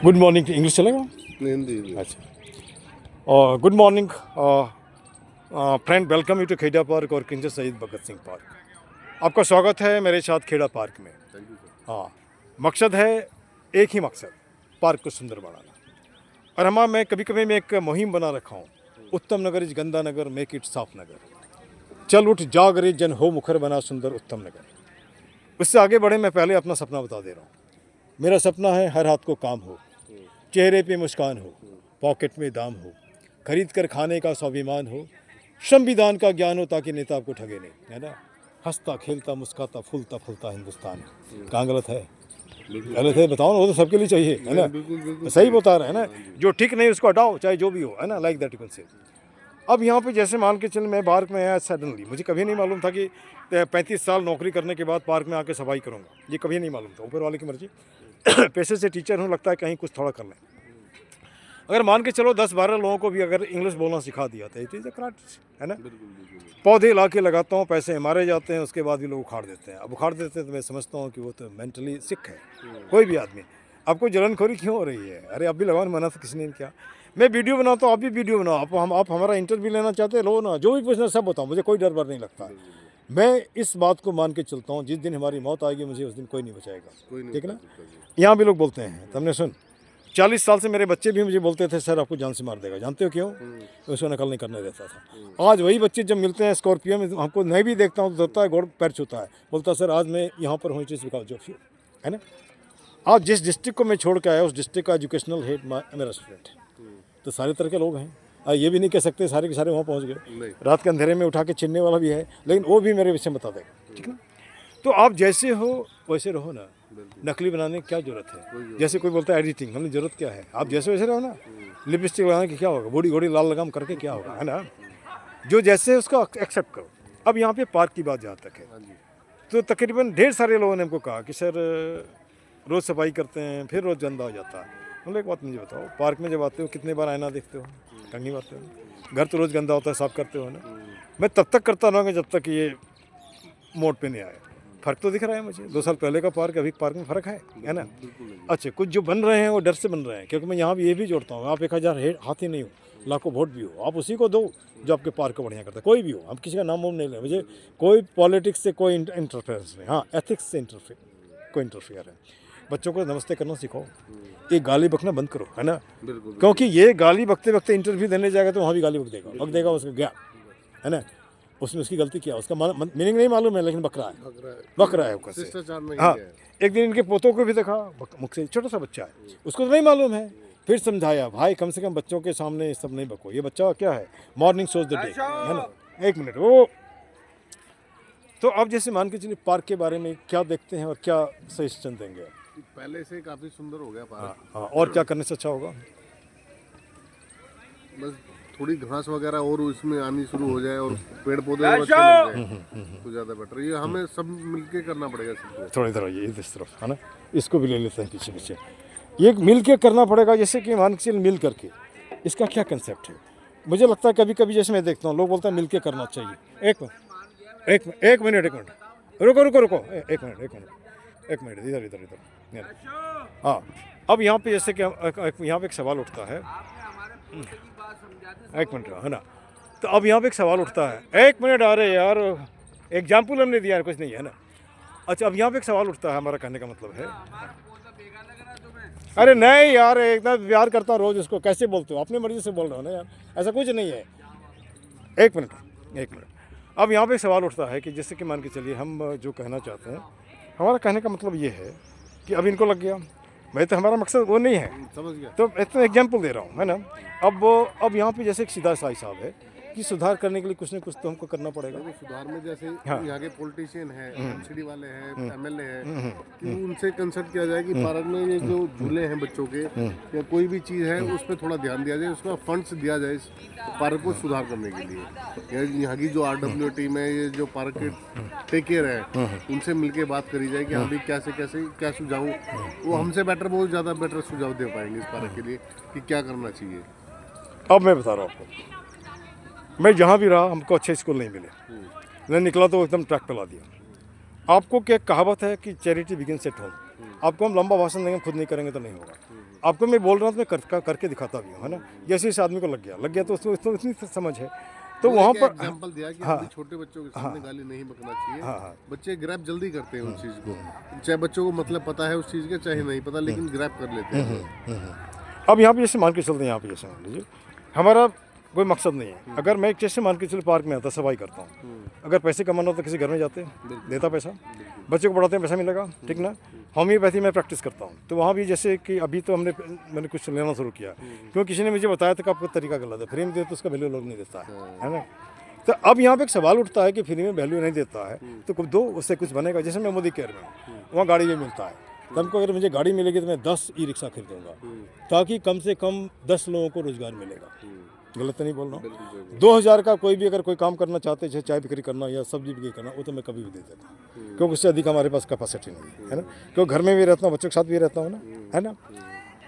Good morning English चलेगा? हिंदी। अच्छा। और good morning friend, welcome you to Kheda park और किंजर शहीद भगत सिंह पार्क। आपका स्वागत है मेरे साथ खेड़ा पार्क में। Thank you sir. हाँ, मकसद है एक ही मकसद, पार्क को सुंदर बनाना। और मैं कभी कभी मैं एक मुहिम बना रखा हूँ, उत्तम नगर इज गंदा नगर, मेक इट साफ नगर। चल उठ जाग रे जन हो मुखर बना सुंदर उत्तम नगर। उससे आगे बढ़े, मैं पहले अपना सपना बता दे रहा हूँ। मेरा सपना है हर हाथ को काम हो, चेहरे पे मुस्कान हो, पॉकेट में दाम हो, खरीद कर खाने का स्वाभिमान हो, संविधान का ज्ञान हो ताकि नेता आपको ठगे नहीं, है ना। हंसता खेलता मुस्काता फूलता फूलता हिंदुस्तान। कहाँ गलत है? गलत है बताओ ना, वो तो सबके लिए चाहिए, है ना। बिल्कुल सही बता रहे हैं ना। जो ठीक नहीं उसको हटाओ, चाहे जो भी हो, है ना, like that you can say. अब यहाँ पे जैसे मान के चल, मैं पार्क में आया सडनली, मुझे कभी नहीं मालूम था कि 35 साल नौकरी करने के बाद पार्क में आके सफाई करूँगा, ये कभी नहीं मालूम था। ऊपर वाले की मर्जी। पैसे से टीचर हूँ, लगता है कहीं कुछ थोड़ा कर लें। अगर मान के चलो 10-12 लोगों को भी अगर इंग्लिश बोलना सिखा दिया तो इट इज़ अ क्राफ्ट, है ना। पौधे ला के लगाता हूँ, पैसे मारे जाते हैं, उसके बाद भी लोग उखाड़ देते हैं। अब उखाड़ देते हैं तो मैं समझता हूँ कि वो तो मेंटली सिक है। कोई भी आदमी, आपको जलनखोरी क्यों हो रही है? अरे आप भी लगाओ, मना तो किसी ने नहीं किया। मैं वीडियो बनाता हूँ, आप भी वीडियो बनाओ। आप हमारा इंटरव्यू लेना चाहते हैं, लो ना, जो भी पूछना सब बताओ, मुझे कोई डर बर नहीं लगता। मैं इस बात को मान के चलता हूँ, जिस दिन हमारी मौत आएगी मुझे उस दिन कोई नहीं बचाएगा, ठीक है ना। यहाँ भी लोग बोलते हैं, तुमने सुन, 40 साल से मेरे बच्चे भी मुझे बोलते थे सर आपको जान से मार देगा। जानते हो क्यों? उसको नकल नहीं करने देता था। आज वही बच्चे जब मिलते हैं स्कॉर्पियो में, हमको नहीं भी देखता हूँ तो डरता है, गोड़ पैर छूता है, बोलता सर आज मैं यहाँ पर हूँ, चीज़ बिकॉज ऑफ यू, है ना। आज जिस डिस्ट्रिक्ट को मैं छोड़ के आया, उस डिस्ट्रिक्ट का एजुकेशनल हेड मेरा स्टूडेंट है। तो सारे तरह के लोग हैं। ये भी नहीं कह सकते सारे के सारे वहाँ पहुँच गए। रात के अंधेरे में उठा के छीनने वाला भी है, लेकिन वो भी मेरे विषय बता देगा, ठीक है ना। तो आप जैसे हो वैसे रहो ना, नकली बनाने की क्या जरूरत है? जैसे कोई बोलता है एडिटिंग, हमने जरूरत क्या है? आप जैसे वैसे रहो ना। लिपस्टिक लगाने की क्या होगा? बूढ़ी घोड़ी लाल लगाम करके क्या होगा, है ना। जो जैसे उसको एक्सेप्ट करो। अब यहाँ पे पार्क की बात जहाँ तक है, तो तकरीबन ढेर सारे लोगों ने हमको कहा कि सर रोज़ सफाई करते हैं फिर रोज़ गंदा हो जाता है। मतलब एक बात मुझे बताओ, पार्क में जब आते हो कितने बार आईना देखते हो? कंगी मारते हो। घर तो रोज़ गंदा होता है, साफ करते हो ना। मैं तब तक करता रहूँगा जब तक ये मोड पे नहीं आए। फ़र्क तो दिख रहा है मुझे। 2 साल पहले का पार्क अभी पार्क में फ़र्क है ना। अच्छा, कुछ जो बन रहे हैं वो डर से बन रहे हैं, क्योंकि मैं यहाँ भी ये भी जोड़ता हूँ, आप 1000 हाथी नहीं हो, लाखों वोट भी हो, आप उसी को दो जो आपके पार्क को बढ़िया करता है। कोई भी हो, हम किसी का नाम वाम नहीं ले, मुझे कोई पॉलिटिक्स से कोई इंटरफेरेंस नहीं। हाँ, एथिक्स से कोई इंटरफेयर है। बच्चों को नमस्ते करना सिखाओ, ये गाली बकना बंद करो, है ना। क्योंकि ये गाली बकते बकते इंटरव्यू देने जाएगा तो वहाँ भी गाली बक देगा उसको, गया, है ना। उसने उसकी गलती किया, उसका मीनिंग नहीं मालूम है, लेकिन बक रहा है ऊपर से। हाँ, एक दिन इनके पोतों को भी देखा, मुझसे छोटा सा बच्चा है, उसको तो नहीं मालूम है। फिर समझाया, भाई कम से कम बच्चों के सामने ये सब नहीं बको, ये बच्चा क्या है, मॉर्निंग सोज द डे, है ना। एक मिनट वो। तो अब जैसे मान के चलिए पार्क के बारे में क्या देखते हैं और क्या सजेशन देंगे? पहले से काफी सुंदर हो गया पार्क। हाँ, और क्या करने से अच्छा होगा? बस थोड़ी घास वगैरह और उसमें आनी शुरू हो जाए और पेड़ पौधे और अच्छे लग जाए तो ज्यादा बेटर। ये हमें सब मिलके करना पड़ेगा सबको। थोड़ी इधर आइए, इस तरफ, है ना। इसको भी ले लेते हैं पीछे पीछे। ये मिल के करना पड़ेगा, जैसे कि मान के चल मिल करके। इसका क्या कंसेप्ट है? मुझे लगता है कभी कभी जैसे मैं देखता हूँ, लोग बोलते हैं मिल के करना चाहिए। एक मिनट, रुको, एक मिनट, इधर। हाँ, अब यहाँ पे जैसे कि यहाँ पे एक सवाल उठता है, एक मिनट, है ना। तो अब यहाँ पे एक सवाल उठता है, एक मिनट, आ रहे यार, एग्जाम्पल हमने दिया है, कुछ नहीं है ना। अच्छा, अब यहाँ पे एक सवाल उठता है, हमारा कहने का मतलब है, अरे नहीं यार, एकदम प्यार करता रोज उसको, कैसे बोलते हो? अपनी मर्जी से बोल रहे हो ना यार, ऐसा कुछ नहीं है। एक मिनट। अब यहाँ पे सवाल उठता है कि जैसे कि मान के चलिए, हम जो कहना चाहते हैं, हमारा कहने का मतलब ये है कि अब इनको लग गया, भाई तो हमारा मकसद वो नहीं है, समझ गया। तो इतना एग्जाम्पल दे रहा हूँ, है ना। अब यहाँ पे जैसे एक सीधा सा हिसाब है कि सुधार करने के लिए कुछ न कुछ तो हमको करना पड़ेगा। सुधार में जैसे यहाँ के पॉलिटिशियन है, सब्सिडी वाले हैं, एमएलए हैं, कि उनसे कंसल्ट किया जाए कि पार्क में ये जो झूले हैं बच्चों के या कोई भी चीज़ है उस पर थोड़ा ध्यान दिया जाए, उसका फंड्स दिया जाए पार्क को सुधार करने के लिए। यहाँ की जो RWA टीम है, ये जो पार्क के टेक केयर है, उनसे मिलके बात करी जाए कि हम भी कैसे क्या सुझाव, वो हमसे बहुत ज़्यादा बेटर सुझाव दे पाएंगे इस पार्क के लिए कि क्या करना चाहिए। अब मैं बता रहा हूँ आपको, मैं जहाँ भी रहा हमको अच्छे स्कूल नहीं मिले, मैं निकला तो एकदम ट्रैक पे ला दिया। आपको क्या कहावत है कि चैरिटी बिगिंस एट होम, आपको हम लंबा भाषण देंगे, खुद नहीं करेंगे तो नहीं होगा। आपको मैं बोल रहा हूँ तो मैं करके दिखाता भी हूँ, है ना। जैसे इस आदमी को लग गया तो उसको इतनी समझ है, तो वहाँ पर एग्जांपल दिया कि अभी छोटे बच्चों के सामने गाली नहीं बकना चाहिए। बच्चे ग्रैब जल्दी करते हैं उस चीज को, चाहे बच्चों को मतलब पता है उस चीज का चाहे नहीं पता, लेकिन ग्रैब कर लेते हैं। अब यहाँ पे जैसे मान के चलते हैं, यहाँ पे जैसे मान लीजिए हमारा कोई मकसद नहीं है। अगर मैं जैसे मान के चलो पार्क में आता सफाई करता हूँ, अगर पैसे कमाना हो तो किसी घर में जाते हैं, देता पैसा, बच्चे को पढ़ाते हैं, पैसा मिलेगा, ठीक ना। होम्योपैथी में प्रैक्टिस करता हूँ, तो वहाँ भी जैसे कि अभी तो मैंने कुछ लेना शुरू किया, क्योंकि किसी ने मुझे बताया था कि आपका तरीका गलत है, फ्री में देते तो उसका वैल्यू लोग नहीं देता है ना। तो अब यहाँ पे एक सवाल उठता है कि फ्री में वैल्यू नहीं देता है तो कुछ दो, उससे कुछ बनेगा। जैसे मैं मोदी केयर में हूँ, वहाँ गाड़ी भी मिलता है, तो हमको अगर मुझे गाड़ी मिलेगी तो मैं 10 ई-रिक्शा खरीदूँगा, ताकि कम से कम 10 लोगों को रोजगार मिलेगा। गलत तो नहीं बोल रहा हूँ। 2000 का कोई भी अगर कोई काम करना चाहते हैं, चाय बिक्री करना या सब्जी बिक्री करना, वो तो मैं कभी भी दे देता हूँ, क्योंकि उससे अधिक हमारे पास कैपेसिटी नहीं है ना। क्योंकि घर में भी रहता हूँ, बच्चों के साथ भी रहता हूँ ना, है ना।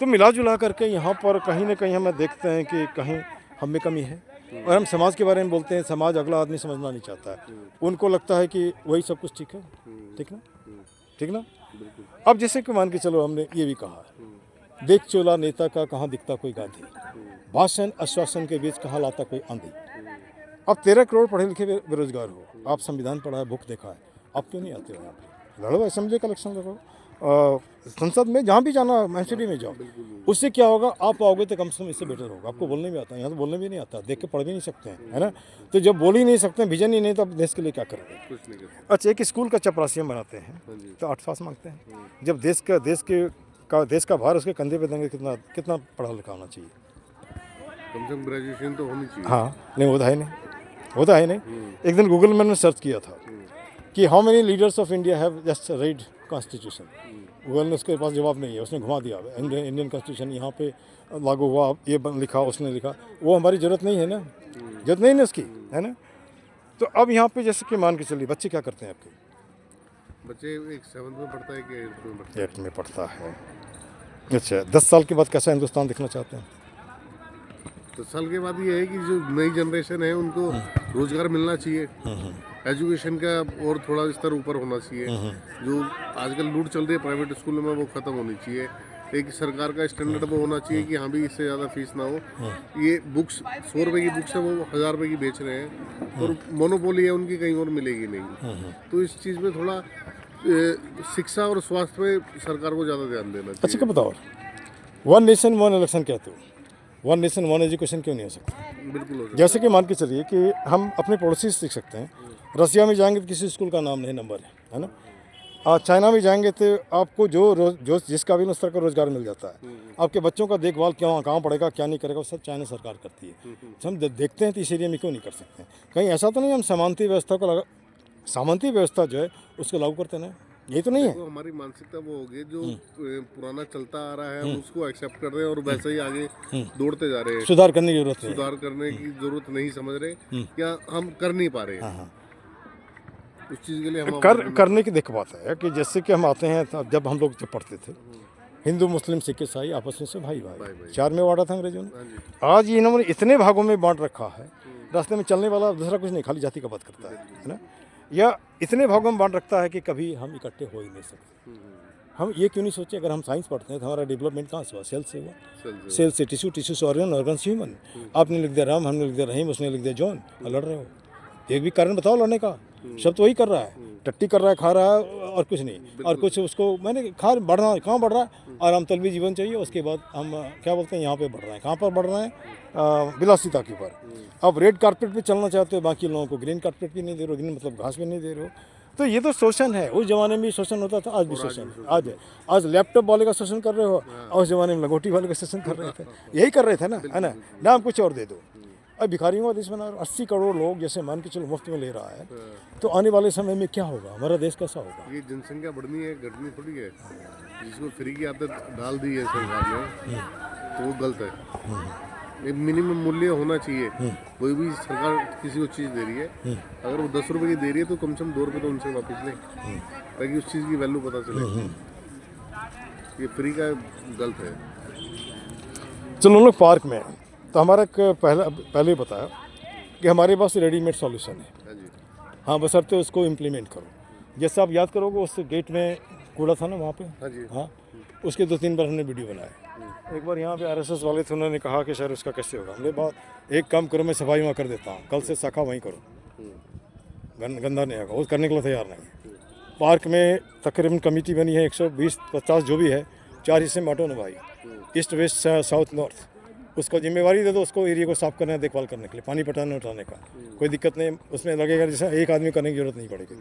तो मिला जुला करके यहाँ पर कहीं ना कहीं हमें देखते हैं कि कहीं हम में कमी है। और हम समाज के बारे में बोलते हैं, समाज अगला आदमी समझना नहीं चाहता है, उनको लगता है कि वही सब कुछ ठीक है, ठीक ना, ठीक ना। अब जैसे कि मान के चलो हमने ये भी कहा, देख चोला नेता का कहाँ दिखता कोई गांधी, भाषण आश्वासन के बीच कहाँ लाता कोई आंधी। अब 13 करोड़ पढ़े लिखे बेरोजगार हो, आप संविधान पढ़ा है, भूख देखा है, आप क्यों नहीं आते हो यहाँ पे? लड़ो, असेंबली का इलेक्शन लड़ो, संसद में जहाँ भी जाना, एमसीडी में जाओ। उससे क्या होगा, आप आओगे तो कम से कम इससे बेटर होगा। आपको बोलने भी आता है, यहाँ तो बोलने भी नहीं आता, देख के पढ़ भी नहीं सकते हैं, है ना। तो जब बोल ही नहीं सकते हैं, विजन ही नहीं, तो आप देश के लिए क्या करेंगे? कुछ नहीं करते। अच्छा, एक स्कूल का चपरासी हम बनाते हैं तो 8 पास मांगते हैं। जब देश का भार उसके कंधे पे देंगे, कितना पढ़ा लिखा होना चाहिए? कम से कम ग्रेजुएशन तो होनी चाहिए। हाँ, नहीं होता है नहीं, होता है नहीं। एक दिन गूगल में मैंने सर्च किया था कि how many leaders of India have just read constitution. Google ने उसके पास जवाब नहीं है, उसने घुमा दिया, इंडियन कॉन्स्टिट्यूशन यहाँ पे लागू हुआ, ये लिखा, उसने लिखा, वो हमारी ज़रूरत नहीं है ना, जरूरत नहीं है उसकी, है ना। तो अब यहाँ पे जैसे कि मान के चलिए, बच्चे क्या करते हैं आपके? बच्चे एक 7th में पढ़ता है कि 8th में पढ़ता है? 8th में पढ़ता है। अच्छा, 10 साल के बाद कैसा हिंदुस्तान दिखना चाहते हैं? 10 साल के बाद ये है कि जो नई जनरेशन है उनको रोजगार मिलना चाहिए, एजुकेशन का और थोड़ा स्तर ऊपर होना चाहिए। जो आजकल लूट चल रही है प्राइवेट स्कूलों में, वो खत्म होनी चाहिए। एक सरकार का स्टैंडर्ड वो होना चाहिए कि हाँ भी इससे ज़्यादा फीस ना हो। ये बुक्स 100 रुपये की बुक्स है, वो 1000 रुपये की बेच रहे हैं, और मोनोपोली है उनकी, कहीं और मिलेगी नहीं। तो इस चीज़ में थोड़ा शिक्षा और स्वास्थ्य पे सरकार को ज़्यादा ध्यान देना चाहिए। अच्छा, क्या बताओ, 1 नेशन 1 इलेक्शन कहते हो, 1 नेशन 1 एजुकेशन क्यों नहीं हो सकता? बिल्कुल हो सकता जैसे कि मान के चलिए कि हम अपने पड़ोसी से सीख सकते हैं। रसिया में जाएंगे तो किसी स्कूल का नाम नहीं, नंबर है ना। चाइना में जाएंगे तो आपको जो जिस काबिल उस तरह का रोजगार मिल जाता है। आपके बच्चों का देखभाल कहाँ पड़ेगा, क्या नहीं करेगा, वो सब चाइना सरकार करती है। तो हम देखते हैं तो इस एरिया में क्यों नहीं कर सकते? कहीं ऐसा तो नहीं हम सामंती व्यवस्था जो है उसको लागू करते ना, यही तो नहीं है। तो हमारी मानसिकता वो होगी जो पुराना चलता आ रहा है, उसको एक्सेप्ट कर रहे हैं और वैसे ही आगे दौड़ते जा रहे हैं। सुधार करने की जरूरत है, सुधार करने की जरूरत नहीं समझ रहे, या हम कर नहीं पा रहे हैं। उस चीज़ के लिए हम करने की देख बात है कि जैसे कि हम आते हैं, जब हम लोग पढ़ते थे, हिंदू मुस्लिम सिख ईसाई आपस में से भाई 4 में बांटा था अंग्रेजों ने। आज इन्होंने इतने भागों में बांट रखा है, रास्ते में चलने वाला दूसरा कुछ नहीं, खाली जाति का बात करता है ना। या इतने भागों में बांट रखता है कि कभी हम इकट्ठे हो ही नहीं सकते। हम ये क्यों नहीं सोचे, अगर हम साइंस पढ़ते हैं तो हमारा डेवलपमेंट कहाँ से हुआ? सेल से हुआ। सेल से टिश्यू, टिश्यू से ऑर्गन, ऑर्गन से ह्यूमन। आपने लिख दिया राम, हमने लिख दिया रहीम, उसने लिख दिया जॉन, और लड़ रहे हो। एक भी कारण बताओ लड़ने का? शब्द वही कर रहा है, टट्टी कर रहा है, खा रहा है, और कुछ नहीं। और कुछ उसको मैंने बढ़ना, कहाँ बढ़ रहा है? आराम तलबी जीवन चाहिए, उसके बाद हम क्या बोलते हैं, यहाँ पे बढ़ रहे हैं। कहाँ पर बढ़ रहे हैं? विलासिता के ऊपर। अब रेड कारपेट पे चलना चाहते हो, बाकी लोगों को ग्रीन कारपेट भी नहीं दे रहे हो, ग्रीन मतलब घास भी नहीं दे रहे हो। तो ये तो शोषण है। उस जमाने में भी शोषण होता था, आज भी शोषण है। आज लैपटॉप वाले का शोषण कर रहे हो, और उस जमाने में लंगोटी वाले का शोषण कर रहे थे, यही कर रहे थे ना, है ना। नाम कुछ और दे दो। अब भिखारियों का देश बना, 80 करोड़ लोग जैसे मान के चलो मुफ्त में ले रहा है, तो आने वाले समय में क्या होगा? हमारा देश कैसा होगा? ये जनसंख्या बढ़नी है, घटनी थोड़ी है। जिसको फ्री की आदत डाल दी है सरकार ने, तो वो गलत है। एक मिनिमम मूल्य होना चाहिए। कोई भी सरकार किसी को चीज़ दे रही है, अगर वो 10 रुपये की दे रही है तो कम से कम 2 रुपये तो उनसे वापस लें, ताकि उस चीज़ की वैल्यू पता चले। ये फ्री का गलत है। चलो हम लोग पार्क में, तो हमारा एक पहले ही बताया कि हमारे पास रेडीमेड सॉल्यूशन है। हाँ, बशर्ते उसको इम्प्लीमेंट करो। जैसे आप याद करोगे, उस गेट में कूड़ा था ना वहाँ पे, हाँ जी। हाँ, उसके 2-3 बार हमने वीडियो बनाए। एक बार यहाँ पे आरएसएस वाले थे, उन्होंने कहा कि सर उसका कैसे होगा। हमने बात एक काम करो, मैं सफाई वहाँ कर देता हूँ, कल से शाखा वहीं करो, गंदा नहीं आएगा, वो करने के लिए तैयार नहीं। पार्क में तकरीबन कमेटी बनी है 120-50 जो भी है, 4 हिस्से में बांटो ना भाई, ईस्ट वेस्ट साउथ नॉर्थ, उसको जिम्मेवारी दे दो, उसको एरिया को साफ करना, देखभाल करने के लिए, पानी पटाने उठाने का, कोई दिक्कत नहीं, उसमें लगेगा जैसे एक आदमी करने की जरूरत नहीं पड़ेगी।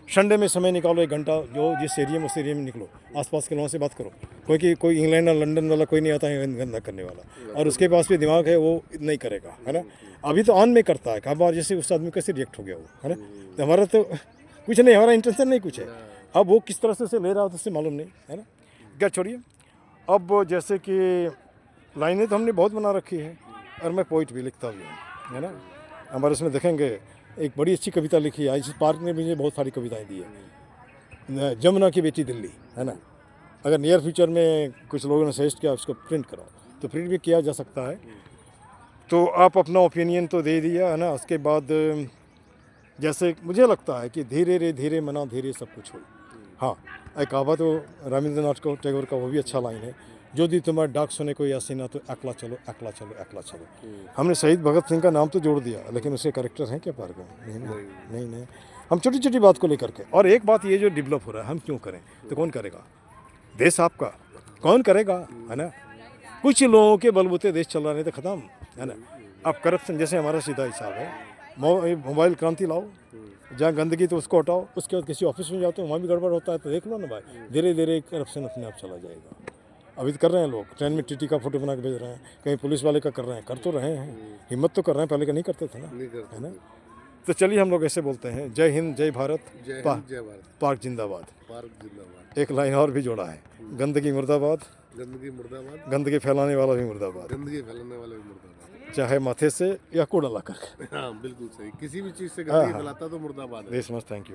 संडे में समय निकालो 1 घंटा, जो जिस एरिया में उस एरिया में निकलो, आसपास के लोगों से बात करो, क्योंकि कोई इंग्लैंड और लंदन वाला कोई नहीं आता है गंदा करने वाला, और उसके पास भी दिमाग है, वो नहीं करेगा, है ना। अभी तो ऑन में करता है, कई बार जैसे उस आदमी कैसे रिएक्ट हो गया वो, है ना। तो हमारा तो कुछ नहीं, हमारा इंटेंशन नहीं कुछ है, अब वो किस तरह से उसे ले रहा है तो उससे मालूम नहीं, है ना। क्या छोड़िए, अब जैसे कि लाइनें तो हमने बहुत बना रखी है, और मैं पोइट भी लिखता भी हूँ, है ना। हमारे इसमें देखेंगे एक बड़ी अच्छी कविता लिखी है, इस पार्क में मुझे बहुत सारी कविताएं दी है, जमुना की बेटी दिल्ली, है ना। अगर नियर फ्यूचर में कुछ लोगों ने सजेस्ट किया उसको प्रिंट कराओ, तो प्रिंट भी किया जा सकता है। तो आप अपना ओपिनियन तो दे दिया, है ना। उसके बाद जैसे मुझे लगता है कि धीरे रे धीरे मना धीरे सब कुछ हो। हाँ, एक कहावत तो रविंद्रनाथ टैगोर का, वो भी अच्छा लाइन है, जो दी तुम्हारा डाक सुने कोई यासीना तो अकला चलो अकला चलो अकला चलो। हमने शहीद भगत सिंह का नाम तो जोड़ दिया, लेकिन उसके करेक्टर हैं क्या पार्क में? नहीं। हम छोटी छोटी बात को लेकर के, और एक बात ये जो डेवलप हो रहा है, हम क्यों करें, तो कौन करेगा? देश आपका कौन करेगा, है ना। कुछ लोगों के बलबूते देश चल रहा, नहीं तो ख़त्म, है ना। अब करप्शन, जैसे हमारा सीधा हिसाब है, मोबाइल क्रांति लाओ, जहाँ गंदगी तो उसको हटाओ, उसके बाद किसी ऑफिस में जाते हो वहाँ भी गड़बड़ होता है, तो देख लो ना भाई, धीरे धीरे करप्शन अपने आप चला जाएगा। अभी तो कर रहे हैं लोग, ट्रेन में टीटी का फोटो बना के भेज रहे हैं, कहीं पुलिस वाले का कर रहे हैं, कर तो रहे हैं, हिम्मत तो कर रहे हैं, पहले का नहीं करते थे ना, है ना। तो चलिए हम लोग ऐसे बोलते हैं, जय हिंद जय भारत, जय हिंद जय भारत, पार्क जिंदाबाद। पार्क जिंदाबाद। एक लाइन और भी जोड़ा है, गंदगी मुर्दाबाद, गंदगी मुर्दाबाद, गंदगी फैलाने वाला भी मुर्दाबाद, गंदगी फैलाने वाले भी मुर्दाबाद, चाहे माथे से या कूड़ा ला कर। हाँ बिल्कुल सही, किसी भी चीज़ से गंदगी फैलाता तो मुर्दाबाद है। Very much, thank you.